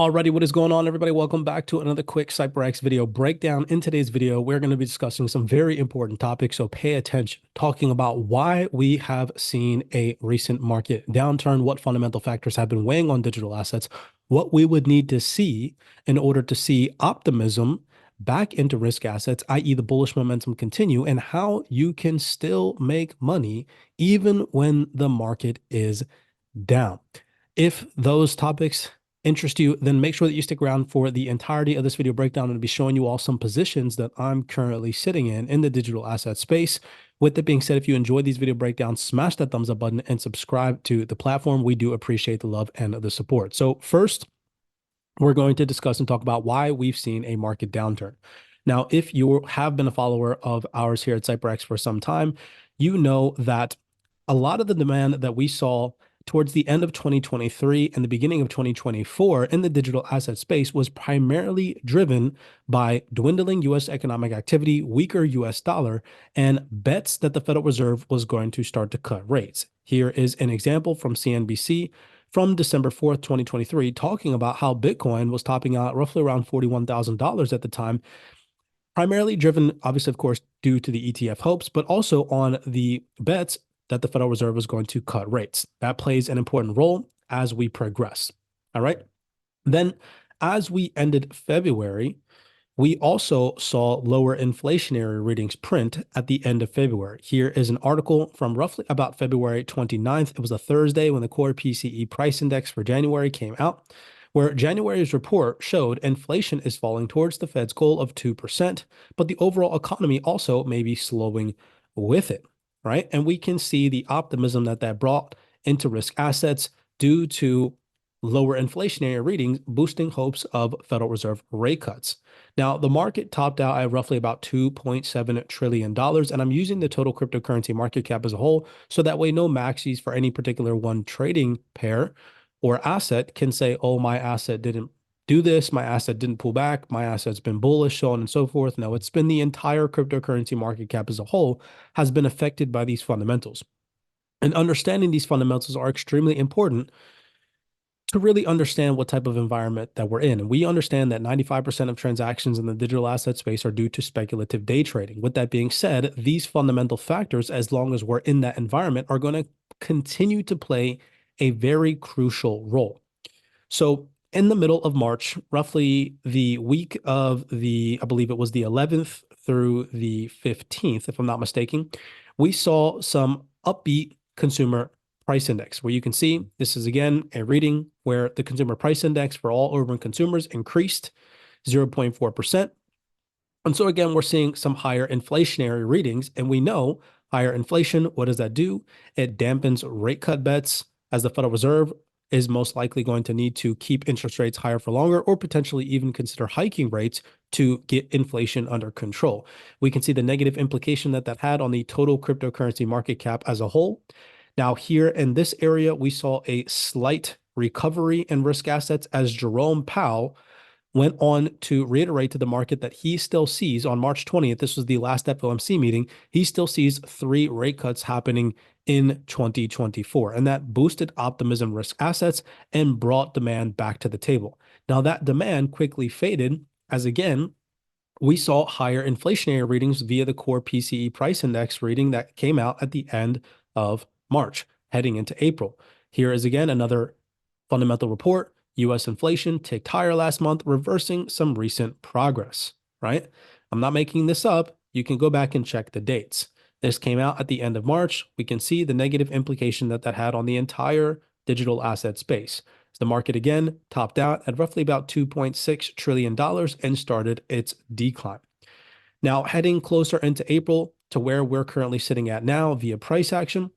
Alrighty, what is going on, everybody? Welcome back to another quick CYPRX video breakdown. In today's video, we're going to be discussing some very important topics, so pay attention. Talking about why we have seen a recent market downturn, what fundamental factors have been weighing on digital assets, what we would need to see in order to see optimism back into risk assets, i.e. the bullish momentum continue, and how you can still make money even when the market is down. If those topics interest you, then make sure that you stick around for the entirety of this video breakdown. I'm going to be showing you all some positions that I'm currently sitting in the digital asset space. With that being said, if you enjoyed these video breakdowns, smash that thumbs up button and subscribe to the platform. We do appreciate the love and the support. So first, we're going to discuss and talk about why we've seen a market downturn. Now, if you have been a follower of ours here at CYPRX for some time, you know that a lot of the demand that we saw towards the end of 2023 and the beginning of 2024 in the digital asset space was primarily driven by dwindling U.S. economic activity, weaker U.S. dollar, and bets that the Federal Reserve was going to start to cut rates. Here is an example from CNBC from December 4th, 2023, talking about how Bitcoin was topping out roughly around $41,000 at the time, primarily driven, obviously, of course, due to the ETF hopes, but also on the bets that the Federal Reserve is going to cut rates. That plays an important role as we progress. All right. Then, as we ended February, we also saw lower inflationary readings print at the end of February. Here is an article from roughly about February 29th. It was a Thursday when the core PCE price index for January came out, where January's report showed inflation is falling towards the Fed's goal of 2%, but the overall economy also may be slowing with it, right? And we can see the optimism that that brought into risk assets due to lower inflationary readings, boosting hopes of Federal Reserve rate cuts. Now, the market topped out at roughly about $2.7 trillion, and I'm using the total cryptocurrency market cap as a whole, so that way no maxis for any particular one trading pair or asset can say, oh, my asset didn't do this, my asset didn't pull back, my asset's been bullish, so on and so forth. No, it's been the entire cryptocurrency market cap as a whole has been affected by these fundamentals. And understanding these fundamentals are extremely important to really understand what type of environment that we're in. And we understand that 95% of transactions in the digital asset space are due to speculative day trading. With that being said, these fundamental factors, as long as we're in that environment, are going to continue to play a very crucial role. So in the middle of March, roughly the week of I believe it was the 11th through the 15th, if I'm not mistaken, we saw some upbeat consumer price index, where you can see this is again a reading where the consumer price index for all urban consumers increased 0.4%. And so again, we're seeing some higher inflationary readings, and we know higher inflation, what does that do? It dampens rate cut bets, as the Federal Reserve is most likely going to need to keep interest rates higher for longer, or potentially even consider hiking rates to get inflation under control. We can see the negative implication that that had on the total cryptocurrency market cap as a whole. Now, here in this area, we saw a slight recovery in risk assets as Jerome Powell went on to reiterate to the market that he still sees on March 20th, this was the last FOMC meeting, he still sees 3 rate cuts happening in 2024. And that boosted optimism risk assets and brought demand back to the table. Now, that demand quickly faded as, again, we saw higher inflationary readings via the core PCE price index reading that came out at the end of March, heading into April. Here is again another fundamental report. U.S. inflation ticked higher last month, reversing some recent progress, right? I'm not making this up. You can go back and check the dates. This came out at the end of March. We can see the negative implication that that had on the entire digital asset space. So the market again topped out at roughly about $2.6 trillion and started its decline. Now, heading closer into April to where we're currently sitting at now via price action,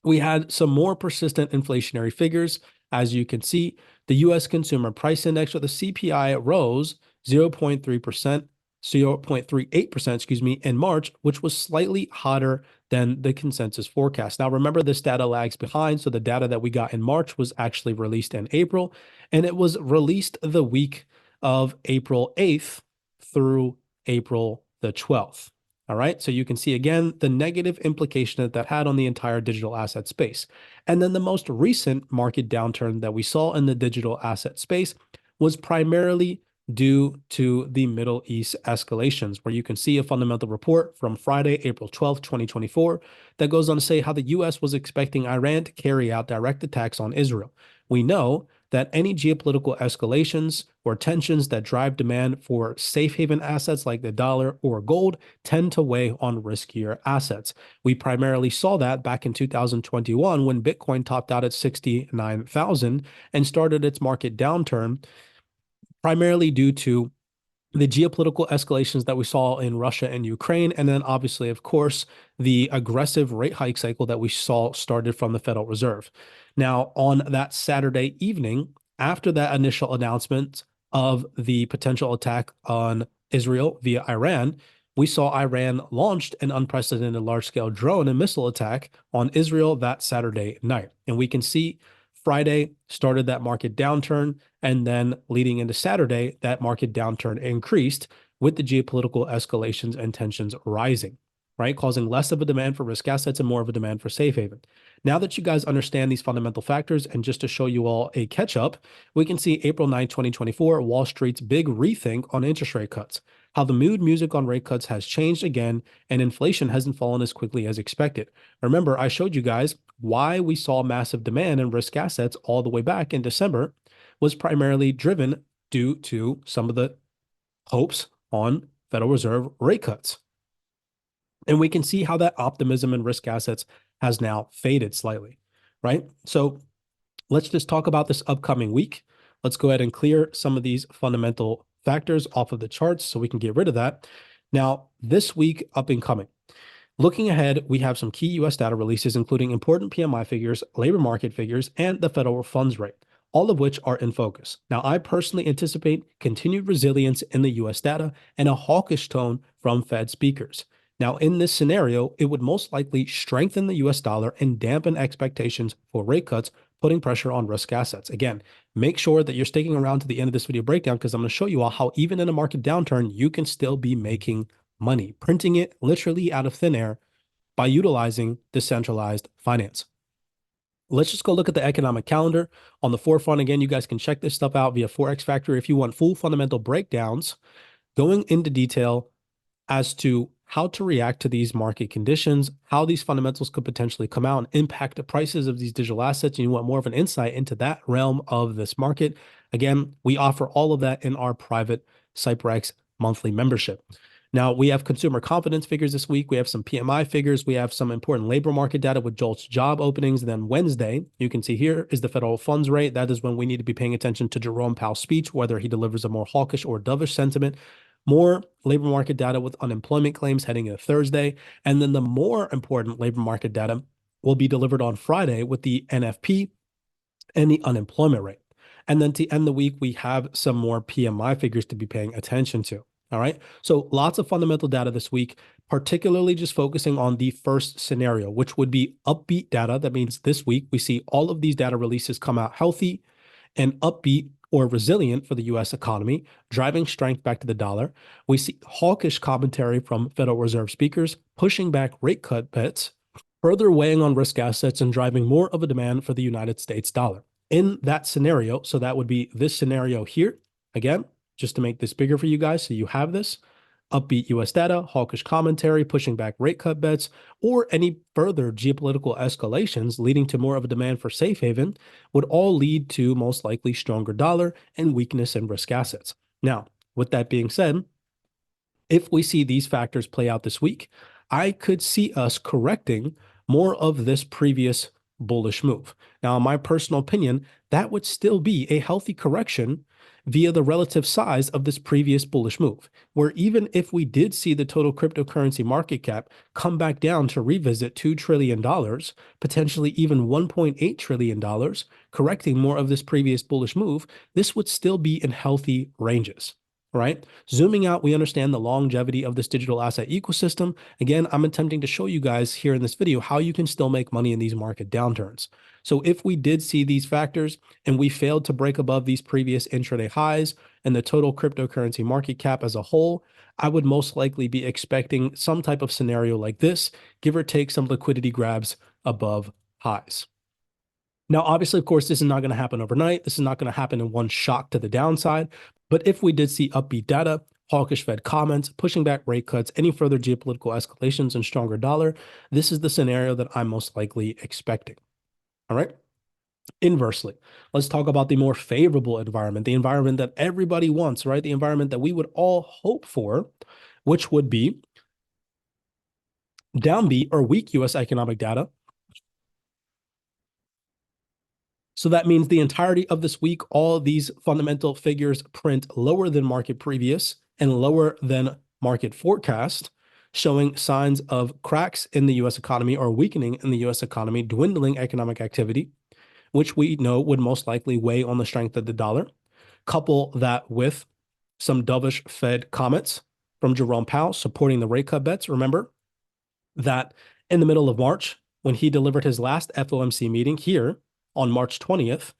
we had some more persistent inflationary figures. As you can see, the U.S. Consumer Price Index, or the CPI, rose 0.38%, in March, which was slightly hotter than the consensus forecast. Now, remember, this data lags behind, so the data that we got in March was actually released in April, and it was released the week of April 8th through April the 12th. All right, so you can see again the negative implication that that had on the entire digital asset space. And then the most recent market downturn that we saw in the digital asset space was primarily due to the Middle East escalations, where you can see a fundamental report from Friday, April 12th, 2024, that goes on to say how the U.S. was expecting Iran to carry out direct attacks on Israel. We know that any geopolitical escalations or tensions that drive demand for safe haven assets like the dollar or gold tend to weigh on riskier assets. We primarily saw that back in 2021 when Bitcoin topped out at 69,000 and started its market downturn, primarily due to the geopolitical escalations that we saw in Russia and Ukraine, and then obviously, of course, the aggressive rate hike cycle that we saw started from the Federal Reserve. Now, on that Saturday evening, after that initial announcement of the potential attack on Israel via Iran, we saw Iran launched an unprecedented large-scale drone and missile attack on Israel that Saturday night. And we can see Friday started that market downturn, and then leading into Saturday, that market downturn increased with the geopolitical escalations and tensions rising, right? Causing less of a demand for risk assets and more of a demand for safe haven. Now that you guys understand these fundamental factors, and just to show you all a catch up, we can see April 9th, 2024, Wall Street's big rethink on interest rate cuts, how the mood music on rate cuts has changed again, and inflation hasn't fallen as quickly as expected. Remember, I showed you guys why we saw massive demand in risk assets all the way back in December was primarily driven due to some of the hopes on Federal Reserve rate cuts. And we can see how that optimism in risk assets has now faded slightly, right? So let's just talk about this upcoming week. Let's go ahead and clear some of these fundamental factors off of the charts so we can get rid of that. Now, this week up and coming, looking ahead, we have some key U.S. data releases, including important PMI figures, labor market figures, and the federal funds rate, all of which are in focus. Now, I personally anticipate continued resilience in the U.S. data and a hawkish tone from Fed speakers. Now, in this scenario, it would most likely strengthen the U.S. dollar and dampen expectations for rate cuts, putting pressure on risk assets. Again, make sure that you're sticking around to the end of this video breakdown, because I'm going to show you all how even in a market downturn, you can still be making money, printing it literally out of thin air by utilizing decentralized finance. Let's just go look at the economic calendar on the forefront. Again, you guys can check this stuff out via Forex Factory if you want full fundamental breakdowns going into detail as to how to react to these market conditions, how these fundamentals could potentially come out and impact the prices of these digital assets, and you want more of an insight into that realm of this market. Again, we offer all of that in our private CYPRX monthly membership. Now, we have consumer confidence figures this week. We have some PMI figures. We have some important labor market data with JOLTS job openings. And then Wednesday, you can see here is the federal funds rate. That is when we need to be paying attention to Jerome Powell's speech, whether he delivers a more hawkish or dovish sentiment. More labor market data with unemployment claims heading into Thursday. And then the more important labor market data will be delivered on Friday with the NFP and the unemployment rate. And then to end the week, we have some more PMI figures to be paying attention to. All right. So lots of fundamental data this week, particularly just focusing on the first scenario, which would be upbeat data. That means this week we see all of these data releases come out healthy and upbeat or resilient for the U.S. economy, driving strength back to the dollar. We see hawkish commentary from Federal Reserve speakers, pushing back rate cut bets, further weighing on risk assets and driving more of a demand for the United States dollar. In that scenario, so that would be this scenario here, again, just to make this bigger for you guys, so you have this, upbeat U.S. data, hawkish commentary, pushing back rate cut bets, or any further geopolitical escalations leading to more of a demand for safe haven would all lead to most likely stronger dollar and weakness in risk assets. Now, with that being said, if we see these factors play out this week, I could see us correcting more of this previous bullish move. Now, in my personal opinion, that would still be a healthy correction via the relative size of this previous bullish move, where even if we did see the total cryptocurrency market cap come back down to revisit $2 trillion, potentially even $1.8 trillion, correcting more of this previous bullish move, this would still be in healthy ranges. Right? Zooming out, we understand the longevity of this digital asset ecosystem. Again, I'm attempting to show you guys here in this video how you can still make money in these market downturns. So if we did see these factors and we failed to break above these previous intraday highs and the total cryptocurrency market cap as a whole, I would most likely be expecting some type of scenario like this, give or take some liquidity grabs above highs. Now, obviously, of course, this is not going to happen overnight. This is not going to happen in one shock to the downside. But if we did see upbeat data, hawkish Fed comments, pushing back rate cuts, any further geopolitical escalations and stronger dollar, this is the scenario that I'm most likely expecting. All right. Inversely, let's talk about the more favorable environment, the environment that everybody wants, right? The environment that we would all hope for, which would be downbeat or weak US economic data. So that means the entirety of this week, all these fundamental figures print lower than market previous and lower than market forecast, showing signs of cracks in the US economy or weakening in the US economy, dwindling economic activity, which we know would most likely weigh on the strength of the dollar. Couple that with some dovish Fed comments from Jerome Powell supporting the rate cut bets. Remember that in the middle of March, when he delivered his last FOMC meeting here on March 20th,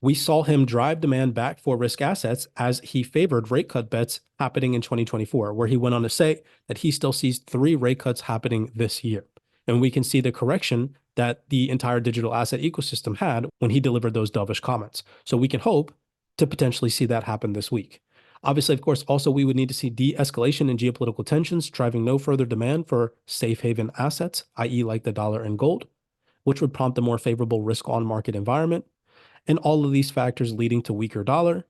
we saw him drive demand back for risk assets as he favored rate cut bets happening in 2024, where he went on to say that he still sees 3 rate cuts happening this year. And we can see the correction that the entire digital asset ecosystem had when he delivered those dovish comments. So we can hope to potentially see that happen this week. Obviously, of course, also we would need to see de-escalation in geopolitical tensions, driving no further demand for safe haven assets, i.e. like the dollar and gold, which would prompt a more favorable risk on market environment. And all of these factors leading to weaker dollar,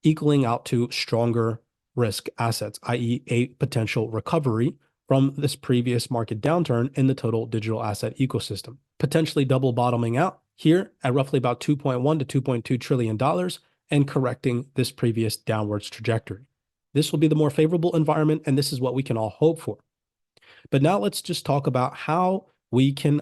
equaling out to stronger risk assets, i.e. a potential recovery from this previous market downturn in the total digital asset ecosystem, potentially double bottoming out here at roughly about $2.1 to $2.2 trillion and correcting this previous downwards trajectory. This will be the more favorable environment, and this is what we can all hope for. But now let's just talk about how we can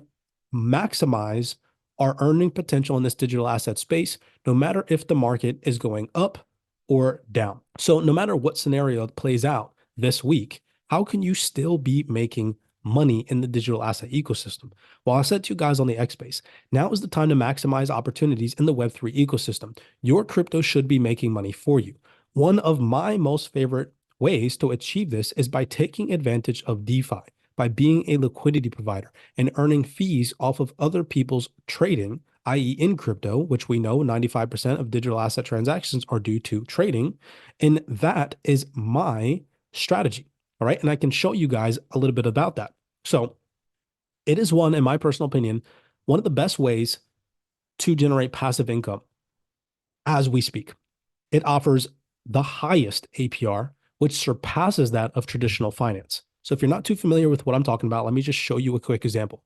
maximize our earning potential in this digital asset space, no matter if the market is going up or down. So no matter what scenario plays out this week, how can you still be making money in the digital asset ecosystem? Well, I said to you guys on the X Space, now is the time to maximize opportunities in the Web3 ecosystem. Your crypto should be making money for you. One of my most favorite ways to achieve this is by taking advantage of DeFi, by being a liquidity provider and earning fees off of other people's trading, i.e. in crypto, which we know 95% of digital asset transactions are due to trading. And that is my strategy. All right. And I can show you guys a little bit about that. So it is one, in my personal opinion, one of the best ways to generate passive income as we speak. It offers the highest APR, which surpasses that of traditional finance. So if you're not too familiar with what I'm talking about, let me just show you a quick example.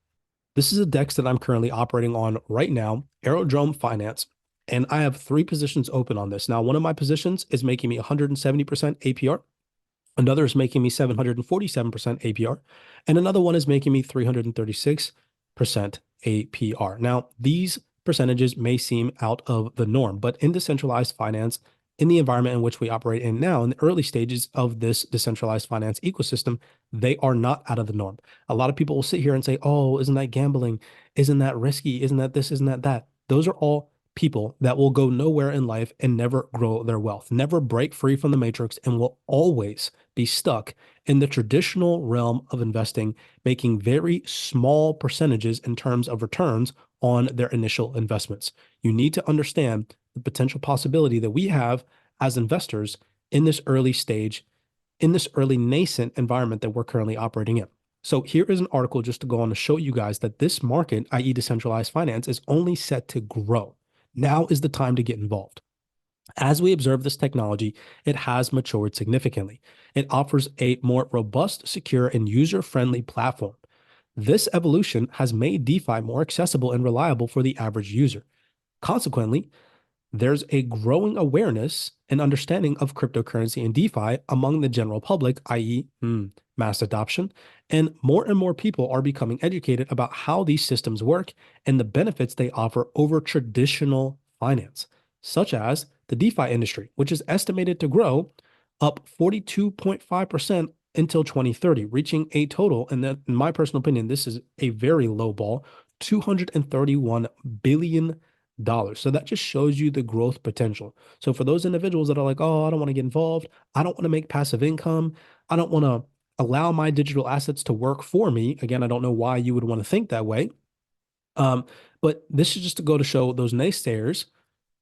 This is a DEX that I'm currently operating on right now, Aerodrome Finance, and I have 3 positions open on this. Now, one of my positions is making me 170% APR. Another is making me 747% APR, and another one is making me 336% APR. Now, these percentages may seem out of the norm, but in decentralized finance, in the environment in which we operate in now, in the early stages of this decentralized finance ecosystem, they are not out of the norm. A lot of people will sit here and say, oh, isn't that gambling? Isn't that risky? Isn't that this? Isn't that that? Those are all people that will go nowhere in life and never grow their wealth, never break free from the matrix, and will always be stuck in the traditional realm of investing, making very small percentages in terms of returns on their initial investments. You need to understand the potential possibility that we have as investors in this early stage, in this early nascent environment that we're currently operating in. So here is an article just to go on to show you guys that this market, i.e. decentralized finance, is only set to grow. Now is the time to get involved. As we observe this technology, it has matured significantly. It offers a more robust, secure, and user-friendly platform. This evolution has made DeFi more accessible and reliable for the average user. Consequently, there's a growing awareness and understanding of cryptocurrency and DeFi among the general public, i.e., mass adoption, and more people are becoming educated about how these systems work and the benefits they offer over traditional finance, such as the DeFi industry, which is estimated to grow up 42.5% until 2030, reaching a total, and in my personal opinion, this is a very low ball, $231 billion. So that just shows you the growth potential. So for those individuals that are like, oh, I don't want to get involved, I don't want to make passive income, I don't want to allow my digital assets to work for me. Again, I don't know why you would want to think that way. But this is just to go to show those naysayers,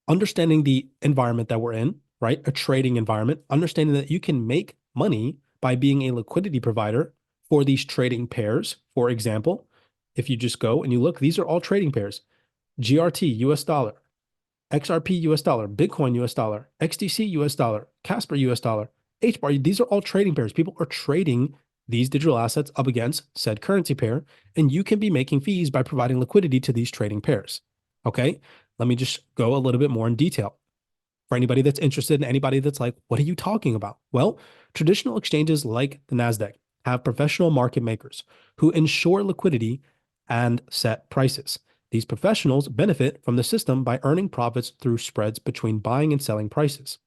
understanding the environment that we're in, right? A trading environment, understanding that you can make money by being a liquidity provider for these trading pairs. For example, if you just go and you look, these are all trading pairs: GRT, US dollar; XRP, US dollar; Bitcoin, US dollar; XDC, US dollar; Casper, US dollar; HBAR. These are all trading pairs. People are trading these digital assets up against said currency pair, and you can be making fees by providing liquidity to these trading pairs. Okay, let me just go a little bit more in detail for anybody that's interested and anybody that's like, what are you talking about? Well, traditional exchanges like the NASDAQ have professional market makers who ensure liquidity and set prices. These professionals benefit from the system by earning profits through spreads between buying and selling prices.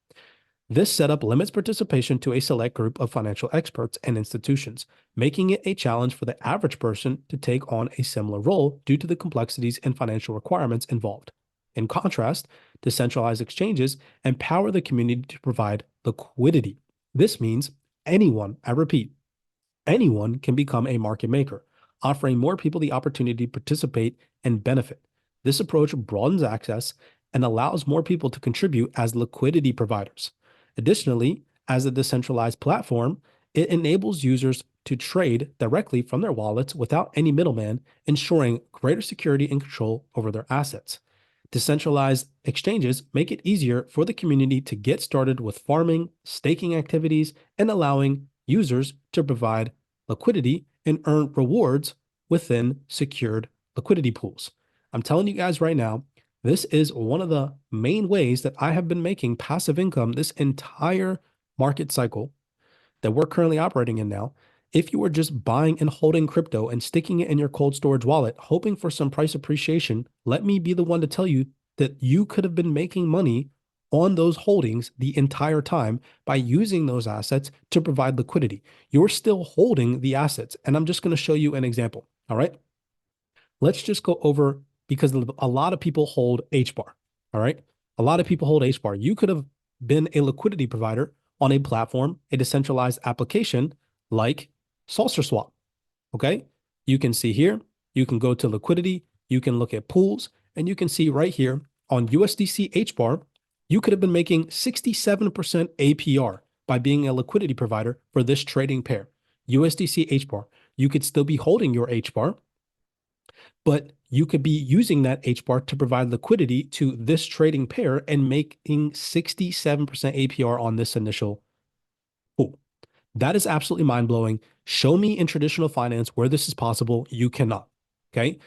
This setup limits participation to a select group of financial experts and institutions, making it a challenge for the average person to take on a similar role due to the complexities and financial requirements involved. In contrast, decentralized exchanges empower the community to provide liquidity. This means anyone, I repeat, anyone can become a market maker, offering more people the opportunity to participate and benefit. This approach broadens access and allows more people to contribute as liquidity providers. Additionally, as a decentralized platform, it enables users to trade directly from their wallets without any middleman, ensuring greater security and control over their assets. Decentralized exchanges make it easier for the community to get started with farming, staking activities, and allowing users to provide liquidity and earn rewards within secured liquidity pools. I'm telling you guys right now, this is one of the main ways that I have been making passive income this entire market cycle that we're currently operating in now. If you are just buying and holding crypto and sticking it in your cold storage wallet, hoping for some price appreciation, let me be the one to tell you that you could have been making money on those holdings the entire time by using those assets to provide liquidity. You're still holding the assets. And I'm just going to show you an example. All right. Let's just go over, because a lot of people hold HBAR. All right. A lot of people hold HBAR. You could have been a liquidity provider on a platform, a decentralized application like SaucerSwap. Okay. You can see here, you can go to liquidity, you can look at pools, and you can see right here on USDC HBAR, you could have been making 67% APR by being a liquidity provider for this trading pair. USDC HBAR. You could still be holding your HBAR, but you could be using that HBAR to provide liquidity to this trading pair and making 67% APR on this initial pool. That is absolutely mind-blowing. Show me in traditional finance where this is possible. You cannot. Okay.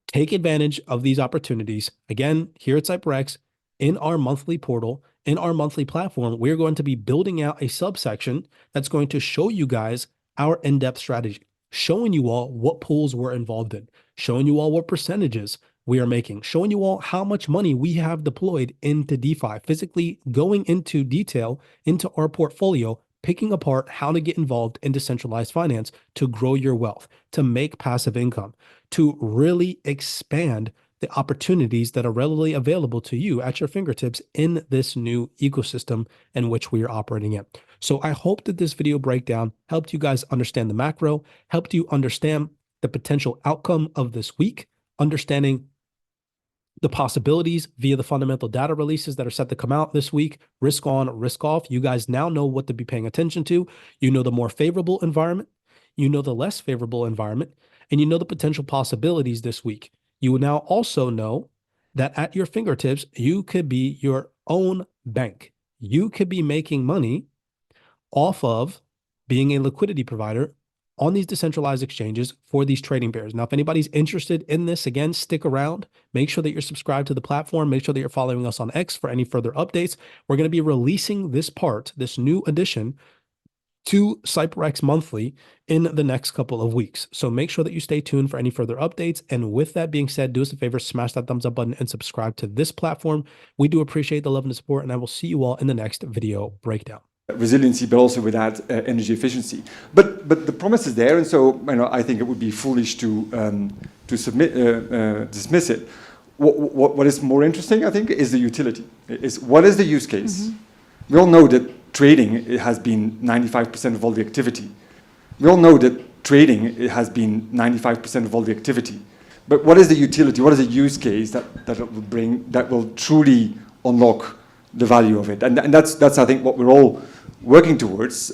Take advantage of these opportunities. Again, here at CYPRX, in our monthly portal, in our monthly platform, we're going to be building out a subsection that's going to show you guys our in-depth strategy, showing you all what pools we're involved in, showing you all what percentages we are making, showing you all how much money we have deployed into DeFi, physically going into detail into our portfolio, picking apart how to get involved in decentralized finance to grow your wealth, to make passive income, to really expand the opportunities that are readily available to you at your fingertips in this new ecosystem in which we are operating in. So I hope that this video breakdown helped you guys understand the macro, helped you understand the potential outcome of this week, understanding the possibilities via the fundamental data releases that are set to come out this week, risk on, risk off. You guys now know what to be paying attention to. You know the more favorable environment, you know the less favorable environment, and you know the potential possibilities this week. You will now also know that at your fingertips, you could be your own bank. You could be making money off of being a liquidity provider on these decentralized exchanges for these trading pairs. Now, if anybody's interested in this, again, stick around. Make sure that you're subscribed to the platform. Make sure that you're following us on X for any further updates. We're going to be releasing this part, this new addition to CYPRX Monthly in the next couple of weeks. So make sure that you stay tuned for any further updates. And with that being said, do us a favor, smash that thumbs up button and subscribe to this platform. We do appreciate the love and the support, and I will see you all in the next video breakdown. Resiliency, but also with that energy efficiency. But the promise is there, and so I think it would be foolish to dismiss it. What is more interesting, I think, is the utility. What is the use case? Mm-hmm. We all know that trading has been 95% of all the activity. We all know that trading has been 95% of all the activity. But what is the utility? What is the use case that it will bring, that will truly unlock the value of it? And that's I think what we're all working towards.